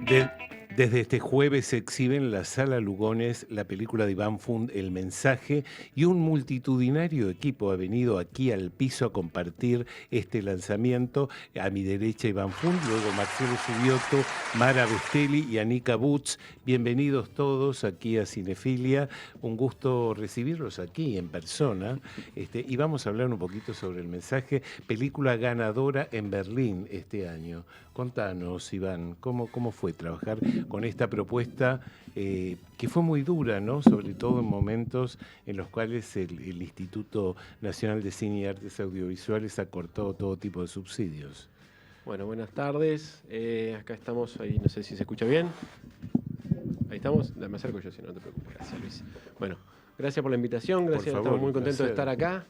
De- Desde este jueves se exhibe en la Sala Lugones la película de Iván Fund, El Mensaje, y un multitudinario equipo ha venido aquí al piso a compartir este lanzamiento. A mi derecha Iván Fund, luego Marcelo Subioto, Mara Bestelli y Anika Butz. Bienvenidos todos aquí a Cinefilia. Un gusto recibirlos aquí en persona. Y vamos a hablar un poquito sobre El Mensaje, película ganadora en Berlín este año. Contanos, Iván, ¿cómo fue trabajar con esta propuesta que fue muy dura, ¿no? Sobre todo en momentos en los cuales el Instituto Nacional de Cine y Artes Audiovisuales ha cortado todo tipo de subsidios? Bueno, buenas tardes. Acá estamos, ahí no sé si se escucha bien. Ahí estamos. Me acerco yo, si no te preocupes. Gracias, Luis. Bueno, gracias por la invitación. Gracias, Por favor, estamos muy contentos de estar acá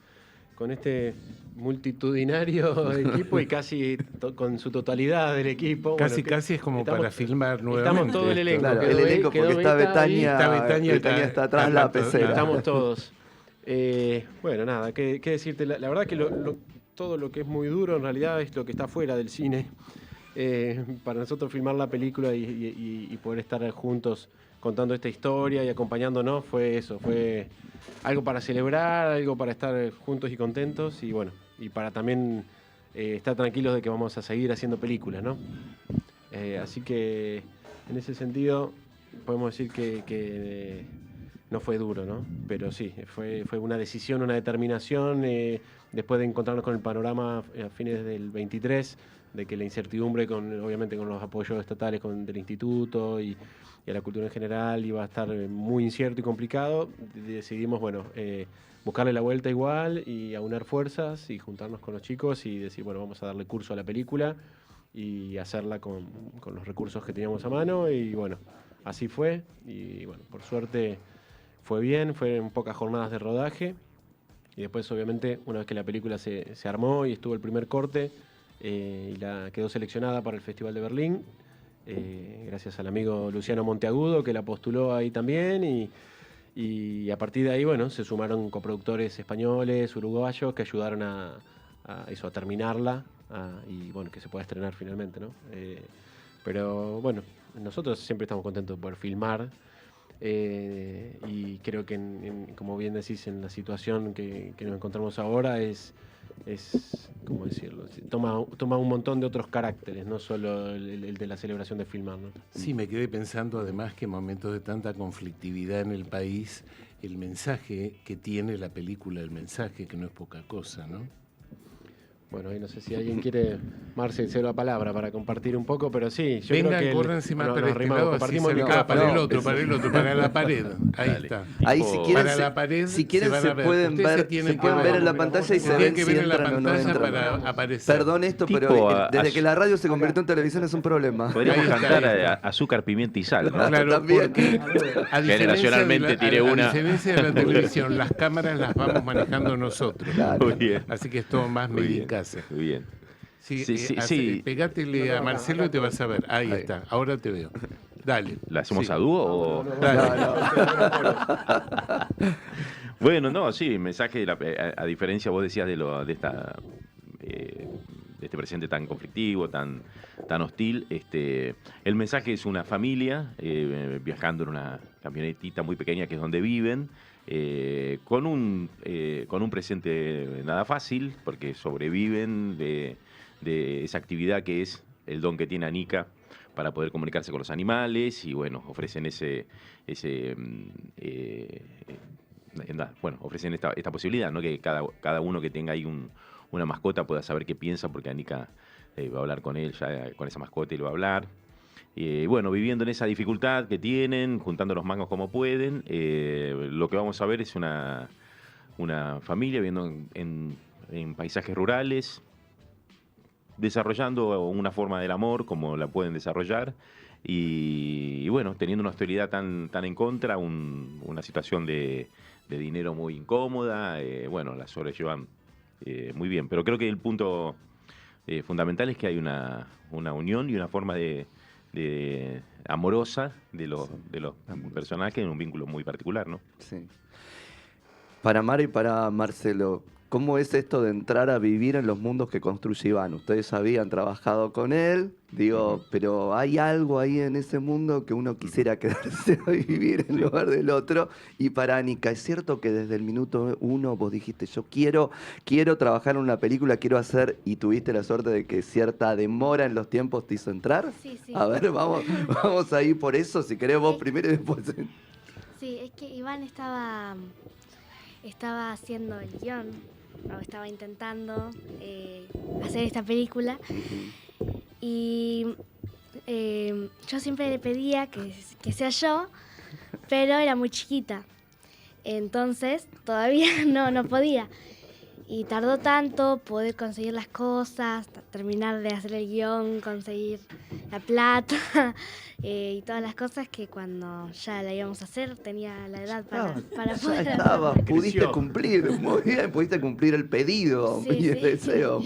con este multitudinario equipo y casi con su totalidad del equipo. Casi Bueno, es como para filmar nuevamente. Estamos todo el elenco. Claro, el elenco, porque está Betania está atrás la pecera. Estamos todos. Bueno, nada, ¿qué decirte? La verdad que todo lo que es muy duro en realidad es lo que está fuera del cine. Para nosotros filmar la película y poder estar juntos contando esta historia y acompañándonos fue eso, fue algo para celebrar, algo para estar juntos y contentos y bueno, y para también estar tranquilos de que vamos a seguir haciendo películas, ¿no? Así que en ese sentido podemos decir que no fue duro, ¿no? Pero sí, fue una decisión, una determinación, después de encontrarnos con el panorama a fines del 23, de que la incertidumbre, obviamente con los apoyos estatales del instituto y a la cultura en general iba a estar muy incierto y complicado, decidimos, bueno, buscarle la vuelta igual y aunar fuerzas y juntarnos con los chicos y decir, bueno, vamos a darle curso a la película y hacerla con los recursos que teníamos a mano y bueno, así fue y bueno, por suerte fue bien, fueron pocas jornadas de rodaje y después obviamente una vez que la película se armó y estuvo el primer corte y quedó seleccionada para el Festival de Berlín, gracias al amigo Luciano Monteagudo que la postuló ahí también y a partir de ahí bueno se sumaron coproductores españoles, uruguayos que ayudaron a terminarla y bueno que se pueda estrenar finalmente, ¿no? Pero bueno, nosotros siempre estamos contentos de poder filmar. Y creo que, como bien decís, en la situación que nos encontramos ahora es ¿cómo decirlo? Toma un montón de otros caracteres, no solo el de la celebración de filmar, ¿no? Sí, me quedé pensando además que en momentos de tanta conflictividad en el país, el mensaje que tiene la película, el mensaje que no es poca cosa, ¿no? Bueno, ahí no sé si alguien quiere, Marce, cedo la palabra para compartir un poco, pero sí, yo Venga, creo que corran encima para este arrimamos, lado, así compartimos el para micrófono. el otro, para la pared. Ahí Dale. está. Ahí si quieren, Para la pared si quieren van se a ver. pueden Ustedes ver, tienen se pueden que ver ver. en la pantalla y se Tienen ven que si ver en la entran o no pantalla entran. para aparecer. Perdón esto, Tipo, pero desde que la radio se convirtió en televisión es un problema. Podríamos Ahí está, cantar ahí está. Azúcar, pimienta y sal, ¿no? Claro, También. porque a Generacionalmente tiene a una. diferencia de la televisión, las cámaras las vamos manejando nosotros. Claro. Muy bien. Así que es todo más Muy medio en bien. casa. Muy bien. Sí, Sí. pegátele a Marcelo y te vas a ver. Ahí Ahí. está, ahora te veo. Dale. ¿La hacemos Sí. a dúo o...? Dale. Bueno, no, sí, mensaje, a diferencia, vos decías de este presente tan conflictivo, tan hostil, el mensaje es una familia viajando en una camionetita muy pequeña que es donde viven, con un presente nada fácil, porque sobreviven de esa actividad que es el don que tiene Anika para poder comunicarse con los animales y bueno, ofrecen ofrecen esta posibilidad, ¿no? Que cada uno que tenga ahí una mascota pueda saber qué piensa, porque Anika va a hablar con él, ya con esa mascota y lo va a hablar. Bueno, viviendo en esa dificultad que tienen, juntando los mangos como pueden, lo que vamos a ver es una familia viviendo en paisajes rurales, desarrollando una forma del amor como la pueden desarrollar y bueno, teniendo una hostilidad tan en contra, una situación de dinero muy incómoda, bueno, la sobrellevan muy bien, pero creo que el punto fundamental es que hay una unión y una forma de amorosa de los personajes en un vínculo muy particular, ¿no? Sí. Para Mara y para Marcelo, ¿Cómo es esto de entrar a vivir en los mundos que construye Iván? Ustedes habían trabajado con él, pero hay algo ahí en ese mundo que uno quisiera quedarse a vivir en lugar del otro. Y para Anika, ¿es cierto que desde el minuto 1 vos dijiste, yo quiero trabajar en una película, quiero hacer, y tuviste la suerte de que cierta demora en los tiempos te hizo entrar? Sí. A ver, vamos a ir por eso, si querés vos primero y después... Sí, es que Iván estaba haciendo el guión, o estaba intentando hacer esta película, y yo siempre le pedía que sea yo, pero era muy chiquita, entonces todavía no podía. Y tardó tanto poder conseguir las cosas, terminar de hacer el guión, conseguir la plata y todas las cosas, que cuando ya la íbamos a hacer tenía la edad para poder estaba, hacerla. pudiste cumplir, muy bien, pudiste cumplir el pedido y el deseo.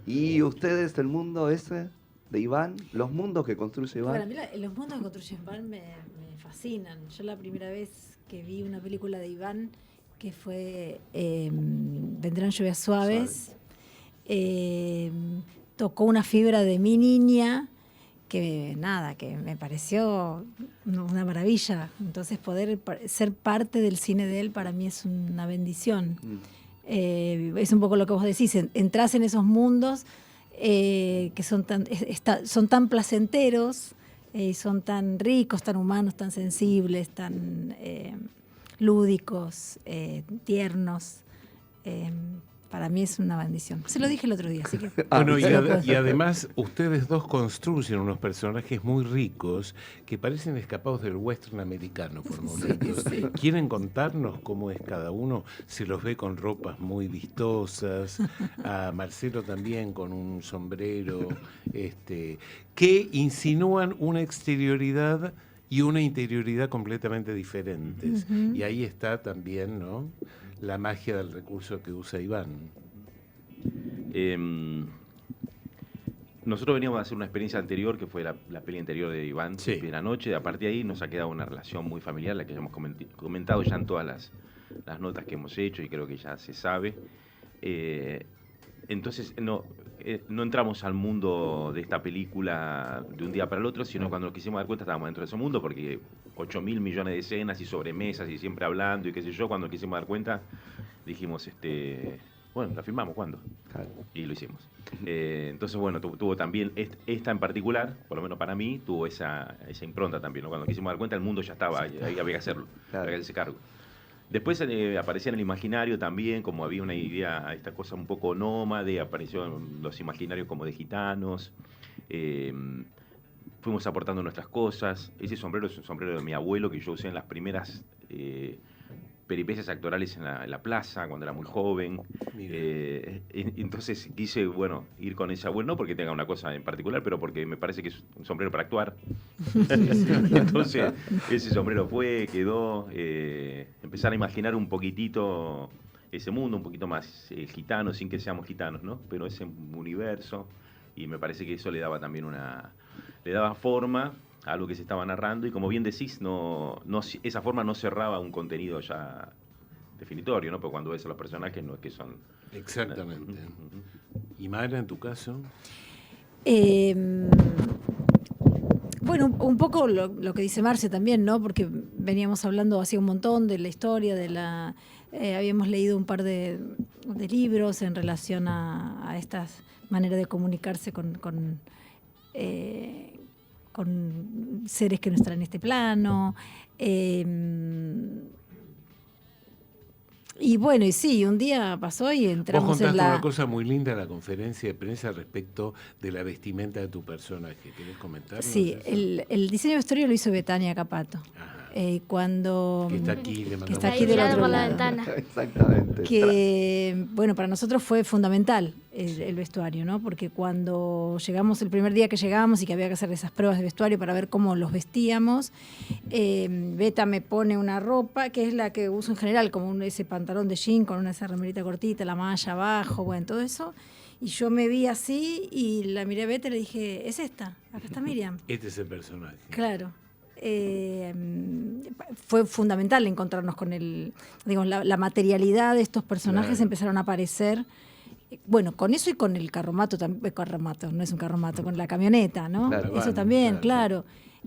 ¿Y ustedes, el mundo ese de Iván, los mundos que construye Iván? Bueno, a mí los mundos que construye Iván me fascinan. Yo la primera vez que vi una película de Iván, que fue Vendrán lluvias suaves, tocó una fibra de mi niña que me pareció una maravilla. Entonces poder ser parte del cine de él para mí es una bendición. Es un poco lo que vos decís, entrás en esos mundos que son tan placenteros, y son tan ricos, tan humanos, tan sensibles, tan... lúdicos, tiernos. Para mí es una bendición. Se lo dije el otro día, así que... Bueno, y además ustedes dos construyen unos personajes muy ricos que parecen escapados del western americano por momentos. Sí. ¿Quieren contarnos cómo es cada uno? Se los ve con ropas muy vistosas, a Marcelo también con un sombrero, que insinúan una exterioridad y una interioridad completamente diferentes. Uh-huh. Y ahí está también, ¿no?, la magia del recurso que usa Iván. Nosotros veníamos a hacer una experiencia anterior, que fue la peli anterior de Iván, sí, de la noche. A partir de ahí nos ha quedado una relación muy familiar, la que ya hemos comentado ya en todas las notas que hemos hecho, y creo que ya se sabe. Entonces no entramos al mundo de esta película de un día para el otro, sino cuando nos quisimos dar cuenta estábamos dentro de ese mundo, porque 8.000 millones de escenas y sobremesas y siempre hablando y qué sé yo. Cuando nos quisimos dar cuenta dijimos, bueno, ¿la filmamos cuándo? Claro. Y lo hicimos. Entonces, bueno, tuvo también, esta en particular, por lo menos para mí, tuvo esa impronta también, ¿no? Cuando quisimos dar cuenta el mundo ya estaba, ahí había que hacerlo, claro, había que hacerse cargo. Después aparecía en el imaginario también, como había una idea, esta cosa un poco nómade, aparecieron los imaginarios como de gitanos, fuimos aportando nuestras cosas. Ese sombrero es un sombrero de mi abuelo que yo usé en las primeras peripecias actorales en la plaza, cuando era muy joven. Entonces quise, bueno, ir con ese abuelo, no porque tenga una cosa en particular, pero porque me parece que es un sombrero para actuar. Entonces ese sombrero quedó, empezar a imaginar un poquitito ese mundo, un poquito más gitano, sin que seamos gitanos, ¿no? Pero ese universo, y me parece que eso le daba también le daba forma a algo que se estaba narrando, y como bien decís, esa forma no cerraba un contenido ya definitorio, ¿no? Porque cuando ves a los personajes no es que son... Exactamente. ¿Y Mara, en tu caso? Bueno, un poco lo que dice Marce también, ¿no? Porque veníamos hablando hacía un montón de la historia, habíamos leído un par de libros en relación a estas maneras de comunicarse con seres que no están en este plano. Y bueno, y sí, un día pasó y entramos Vos contaste en una cosa muy linda en la conferencia de prensa respecto de la vestimenta de tu personaje. ¿Querés comentarnos? Sí, el diseño de vestuario lo hizo Betania Capato. Cuando que está aquí, que está aquí del otro lado. Exactamente. Que, bueno, para nosotros fue fundamental el vestuario, ¿no? Porque cuando llegamos, el primer día que llegamos y que había que hacer esas pruebas de vestuario para ver cómo los vestíamos, Beta me pone una ropa que es la que uso en general, como ese pantalón de jean con esa remerita cortita, la malla abajo, bueno, todo eso. Y yo me vi así y la miré a Beta y le dije, es esta, acá está Miriam. Este es el personaje. Claro. fue fundamental encontrarnos con la materialidad de estos personajes. Claro. Empezaron a aparecer. Bueno, con eso y con el carromato, carromato, no es un carromato, con la camioneta, ¿no? Claro, Eso van, también, claro.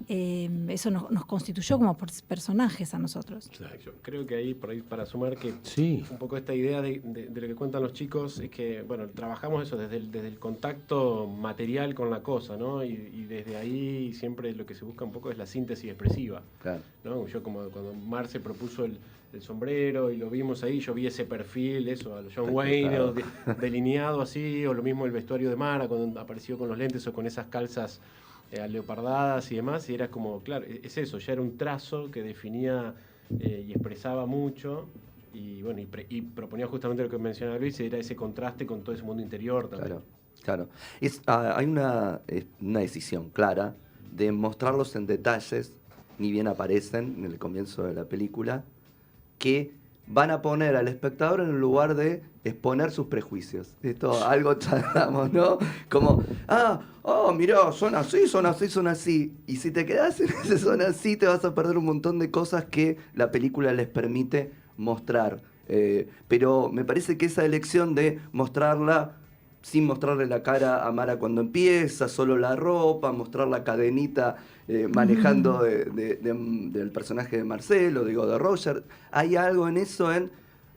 Eso nos constituyó como personajes a nosotros. Yo creo que por ahí para sumar que Sí. un poco esta idea de lo que cuentan los chicos es que, bueno, trabajamos eso desde el contacto material con la cosa, ¿no? Y desde ahí siempre lo que se busca un poco es la síntesis expresiva, Claro. ¿no? Yo como cuando Marce propuso el sombrero y lo vimos ahí, yo vi ese perfil, eso, a lo John Wayne, o delineado así, o lo mismo el vestuario de Mara cuando apareció con los lentes o con esas calzas leopardadas y demás, y era como, claro, es eso, ya era un trazo que definía y expresaba mucho, y bueno, y proponía justamente lo que mencionaba Luis, era ese contraste con todo ese mundo interior también. Claro. Hay una decisión clara de mostrarlos en detalles, ni bien aparecen en el comienzo de la película, que van a poner al espectador en el lugar de exponer sus prejuicios. Esto algo charlamos, ¿no? Como, mirá, son así, son así, son así. Y si te quedás en ese son así, te vas a perder un montón de cosas que la película les permite mostrar. Pero me parece que esa elección de mostrarla sin mostrarle la cara a Mara cuando empieza, solo la ropa, mostrar la cadenita manejando del personaje de Marcelo, digo, de Roger. Hay algo en eso,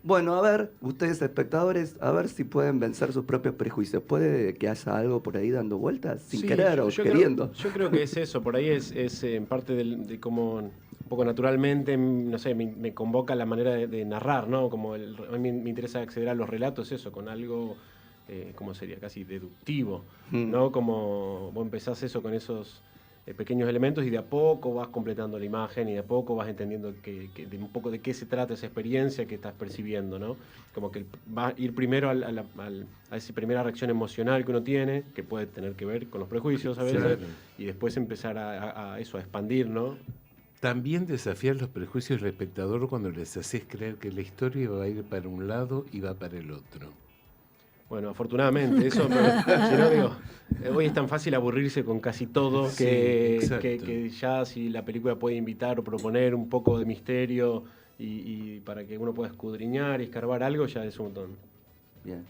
bueno, a ver, ustedes espectadores, a ver si pueden vencer sus propios prejuicios. ¿Puede que haya algo por ahí dando vueltas sin querer o queriendo? Yo creo que es eso, por ahí es en parte de cómo un poco naturalmente, no sé, me convoca la manera de narrar, ¿no? Como a mí me interesa acceder a los relatos, eso, con algo... ¿cómo sería? Casi deductivo, ¿no? Como vos empezás eso con esos pequeños elementos y de a poco vas completando la imagen y de a poco vas entendiendo de un poco de qué se trata esa experiencia que estás percibiendo, ¿no? Como que va a ir primero a esa primera reacción emocional que uno tiene, que puede tener que ver con los prejuicios a veces, Claro. y después empezar a expandir, ¿no? También desafiar los prejuicios del espectador cuando les haces creer que la historia va a ir para un lado y va para el otro. Bueno, afortunadamente, eso, pero si no digo, hoy es tan fácil aburrirse con casi todo Sí, exacto. que ya si la película puede invitar o proponer un poco de misterio y para que uno pueda escudriñar y escarbar algo, ya es un montón. Bien.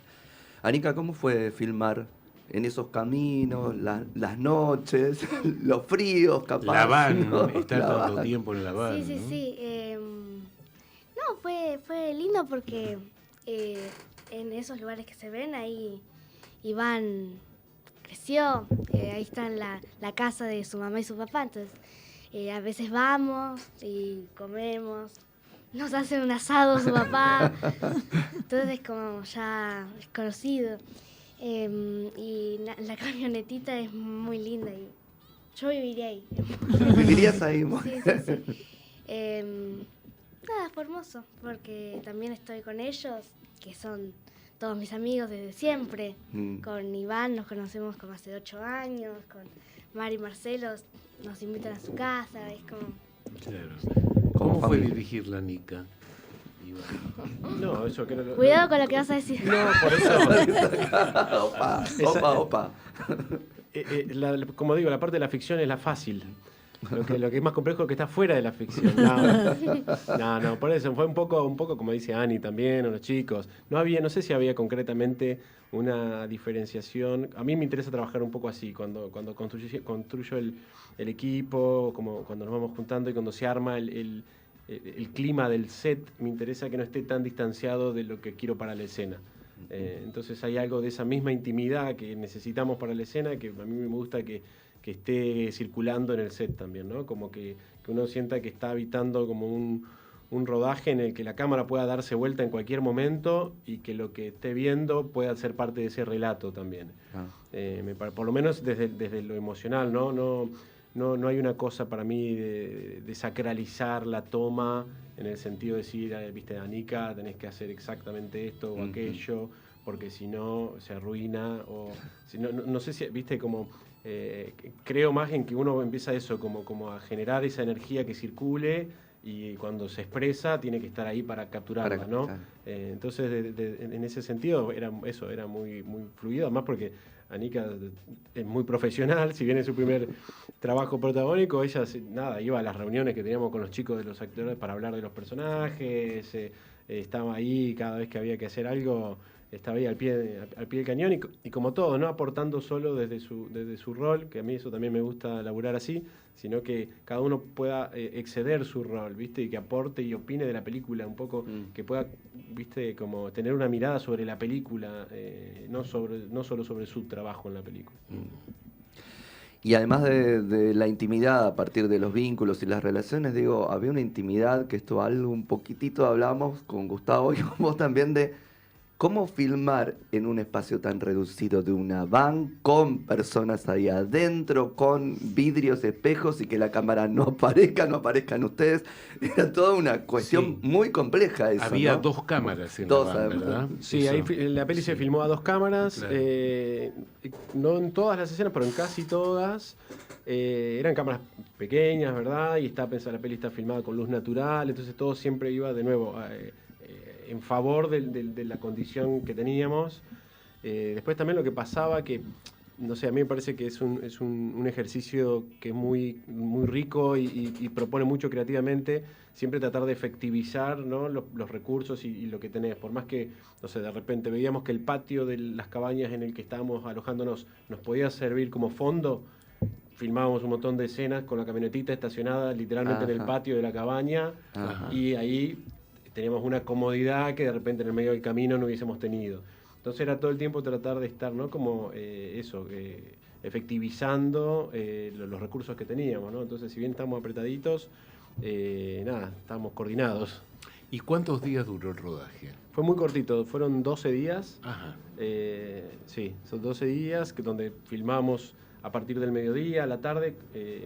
Anika, ¿cómo fue filmar en esos caminos, las noches, los fríos, capaz? La van, ¿no? estar La tanto van. tiempo en la van. Sí, sí, ¿no? sí. No, fue lindo porque en esos lugares que se ven, ahí Iván creció, ahí está en la casa de su mamá y su papá, entonces a veces vamos y comemos, nos hace un asado su papá, entonces como ya es conocido. Y la camionetita es muy linda y yo viviría ahí. ¿Vivirías ahí? Sí, sí, sí. Nada, fue hermoso, porque también estoy con ellos, que son todos mis amigos desde siempre. Con Iván nos conocemos como hace 8 años, con Mari y Marcelo nos invitan a su casa, es como... Claro. ¿Cómo fue familia. dirigirla, Nika? Iván. No, eso que no... Cuidado con lo que vas a decir. No, por eso... Opa. Como digo, la parte de la ficción es la fácil. Lo que es más complejo es que está fuera de la ficción. No, por eso fue un poco como dice Ani también, o los chicos. No sé si había concretamente una diferenciación. A mí me interesa trabajar un poco así, cuando construyo el equipo, como cuando nos vamos juntando y cuando se arma el clima del set, me interesa que no esté tan distanciado de lo que quiero para la escena. Entonces hay algo de esa misma intimidad que necesitamos para la escena que a mí me gusta que esté circulando en el set también, ¿no? Como que uno sienta que está habitando como un rodaje en el que la cámara pueda darse vuelta en cualquier momento y que lo que esté viendo pueda ser parte de ese relato también. Por lo menos desde lo emocional, ¿no? No hay una cosa para mí de sacralizar la toma en el sentido de decir, viste, Anika, tenés que hacer exactamente esto o aquello, porque si no se arruina. O si no sé si, viste, como creo más en que uno empieza eso, como a generar esa energía que circule y cuando se expresa tiene que estar ahí para capturarla, ¿no? Entonces, en ese sentido, era muy, muy fluido, además porque Anika es muy profesional, si bien es su primer trabajo protagónico, ella nada, iba a las reuniones que teníamos con los chicos de los actores para hablar de los personajes, estaba ahí cada vez que había que hacer algo, estaba ahí al pie del cañón y como todo, no aportando solo desde su rol, que a mí eso también me gusta laburar así, sino que cada uno pueda exceder su rol, ¿viste? Y que aporte y opine de la película un poco, que pueda, ¿viste? Como tener una mirada sobre la película, no solo sobre su trabajo en la película. Y además de la intimidad a partir de los vínculos y las relaciones, digo, había una intimidad, que esto algo un poquitito hablamos con Gustavo y con vos también, de cómo filmar en un espacio tan reducido de una van, con personas ahí adentro, con vidrios, espejos, y que la cámara no aparezcan ustedes. Era toda una cuestión muy compleja eso, Había ¿no? 2 cámaras en Dos, la van, además. ¿verdad? Sí, Eso. ahí la peli se filmó a 2 cámaras, Claro. no en todas las escenas, pero en casi todas. Eran cámaras pequeñas, ¿verdad? Y la peli está filmada con luz natural, entonces todo siempre iba de nuevo en favor de la condición que teníamos. Después también lo que pasaba que, no sé, a mí me parece que es un ejercicio que es muy, muy rico y propone mucho creativamente, siempre tratar de efectivizar, ¿no? los recursos y lo que tenés. Por más que, no sé, de repente veíamos que el patio de las cabañas en el que estábamos alojándonos nos podía servir como fondo, filmábamos un montón de escenas con la camionetita estacionada literalmente en el patio de la cabaña. Ajá. Y ahí teníamos una comodidad que de repente en el medio del camino no hubiésemos tenido. Entonces era todo el tiempo tratar de estar, ¿no? Como efectivizando los recursos que teníamos, ¿no? Entonces, si bien estamos apretaditos, estábamos coordinados. ¿Y cuántos días duró el rodaje? Fue muy cortito, fueron 12 días. Ajá. Sí, son 12 días donde filmamos a partir del mediodía, a la tarde,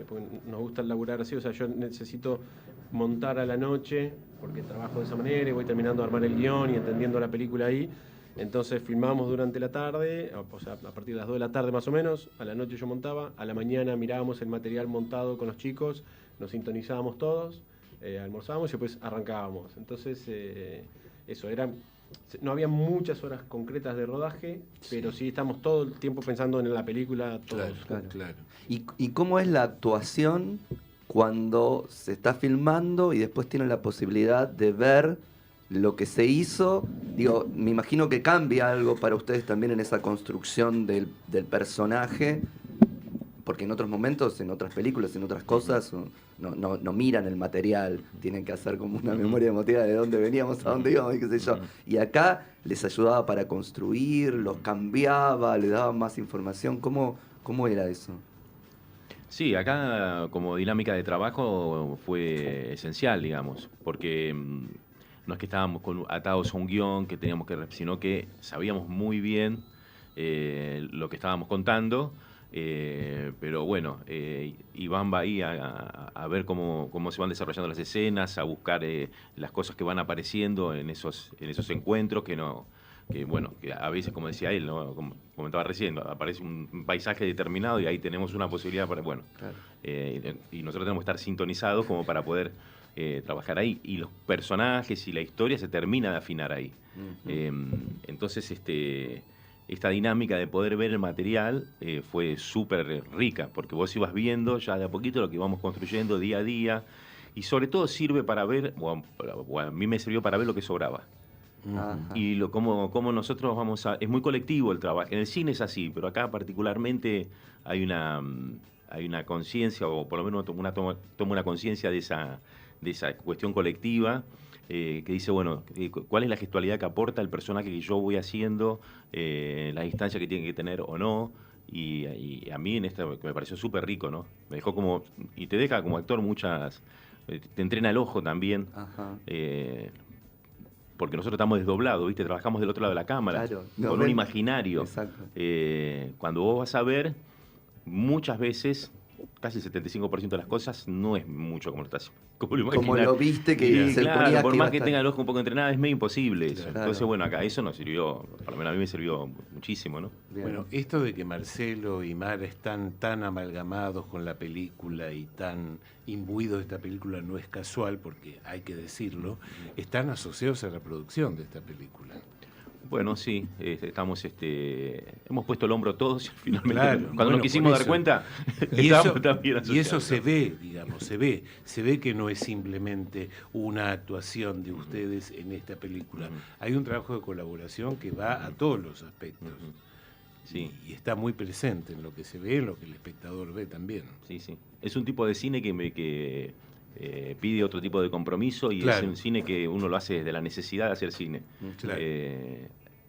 porque nos gusta laburar así, o sea, yo necesito montar a la noche, porque trabajo de esa manera y voy terminando de armar el guión y entendiendo la película ahí. Entonces filmamos durante la tarde, o sea, a partir de las 2 de la tarde más o menos, a la noche yo montaba, a la mañana mirábamos el material montado con los chicos, nos sintonizábamos todos, almorzábamos y después arrancábamos. Entonces, no había muchas horas concretas de rodaje, pero sí estamos todo el tiempo pensando en la película todos. Claro. ¿Y cómo es la actuación cuando se está filmando y después tienen la posibilidad de ver lo que se hizo? Digo, me imagino que cambia algo para ustedes también en esa construcción del personaje, porque en otros momentos, en otras películas, en otras cosas, no miran el material, tienen que hacer como una memoria emotiva de dónde veníamos, a dónde íbamos, y qué sé yo. Y acá les ayudaba para construir, los cambiaba, les daba más información. ¿Cómo era eso? Sí, acá como dinámica de trabajo fue esencial, digamos, porque no es que estábamos atados a un guión que teníamos que, sino que sabíamos muy bien lo que estábamos contando, pero bueno, Iván va ahí a ver cómo se van desarrollando las escenas, a buscar las cosas que van apareciendo en esos encuentros que a veces, como decía él, ¿no? Como comentaba recién, aparece un paisaje determinado y ahí tenemos una posibilidad para, Claro. Y nosotros tenemos que estar sintonizados como para poder trabajar ahí. Y los personajes y la historia se termina de afinar ahí. Entonces, esta dinámica de poder ver el material fue súper rica, porque vos ibas viendo ya de a poquito lo que íbamos construyendo día a día, y sobre todo sirve para ver, o a mí me sirvió para ver lo que sobraba. Ajá. Y cómo nosotros vamos a... Es muy colectivo el trabajo. En el cine es así, pero acá particularmente hay una conciencia, o por lo menos toma una conciencia de esa cuestión colectiva, que dice, bueno, ¿cuál es la gestualidad que aporta el personaje que yo voy haciendo, la distancia que tiene que tener o no? Y a mí en esto me pareció súper rico, ¿no? Me dejó como... Y te deja como actor te entrena el ojo también. Ajá. Porque nosotros estamos desdoblados, ¿viste? Trabajamos del otro lado de la cámara, Claro. con un imaginario. Exacto. Cuando vos vas a ver, muchas veces, casi el 75% de las cosas, no es mucho como lo imaginás. Como lo viste que se claro, ponía por que iba más a que estar. tenga el ojo un poco entrenado, es medio imposible eso. Claro. Entonces, bueno, acá eso nos sirvió, por lo menos a mí me sirvió muchísimo, ¿no? Bien. Bueno, esto de que Marcelo y Mara están tan amalgamados con la película y tan imbuidos de esta película no es casual, porque hay que decirlo, están asociados a la producción de esta película. Bueno, sí, estamos, hemos puesto el hombro todos y finalmente, Claro, cuando bueno, nos quisimos por dar eso. cuenta, Y estábamos eso, también y eso asociados. se ve, digamos, se ve que no es simplemente una actuación de ustedes en esta película. Ujú. Hay un trabajo de colaboración que va a todos los aspectos. Ujú. Sí. Y está muy presente en lo que se ve, en lo que el espectador ve también. Sí, sí. Es un tipo de cine que pide otro tipo de compromiso y Claro. es un cine que uno lo hace desde la necesidad de hacer cine. Claro.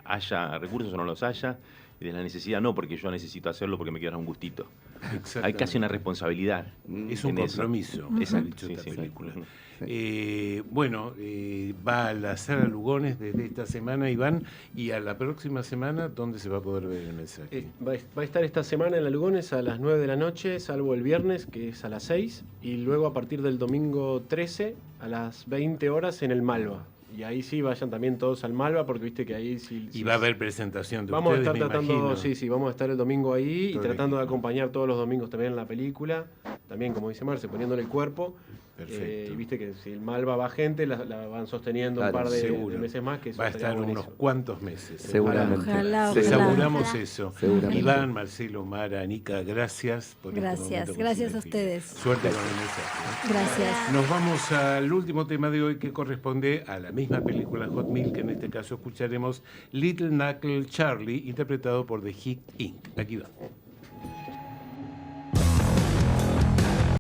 Haya recursos o no los haya, y de la necesidad no, porque yo necesito hacerlo porque me quiero dar un gustito. Hay Exactamente. casi una responsabilidad. Es un en eso. compromiso, Exacto, ha dicho sí, esta sí. película. Ujú. Bueno, va a la sala Lugones desde esta semana, Iván, y a la próxima semana, ¿dónde se va a poder ver el mensaje? Va a estar esta semana en la Lugones a las 9 de la noche, salvo el viernes, que es a las 6, y luego a partir del domingo 13 a las 20 horas en el Malva. Y ahí sí vayan también todos al Malva, porque viste que ahí sí... Y va a haber presentación de Vamos a ustedes, estar me tratando, imagino. sí, vamos a estar el domingo ahí y Todo el tratando de equipo. acompañar todos los domingos también en la película. También, como dice Marce, poniéndole el cuerpo. Perfecto. Y viste que si el Malva va gente, la van sosteniendo Claro, un par de seguro. meses más. Que eso Va a estaría estar buenísimo. unos cuantos meses. Seguramente. Ojalá, Sí. ojalá. Aseguramos Ojalá. eso. Seguramente. Iván, Marcelo, Mara, Anica, gracias por este Gracias, momento con gracias a Cinefilo. ustedes. Suerte con el mensaje. Gracias. Nos vamos al último tema de hoy que corresponde a la misma película Hot Milk, que en este caso escucharemos Little Knuckle Charlie, interpretado por The Hit Inc. Aquí va.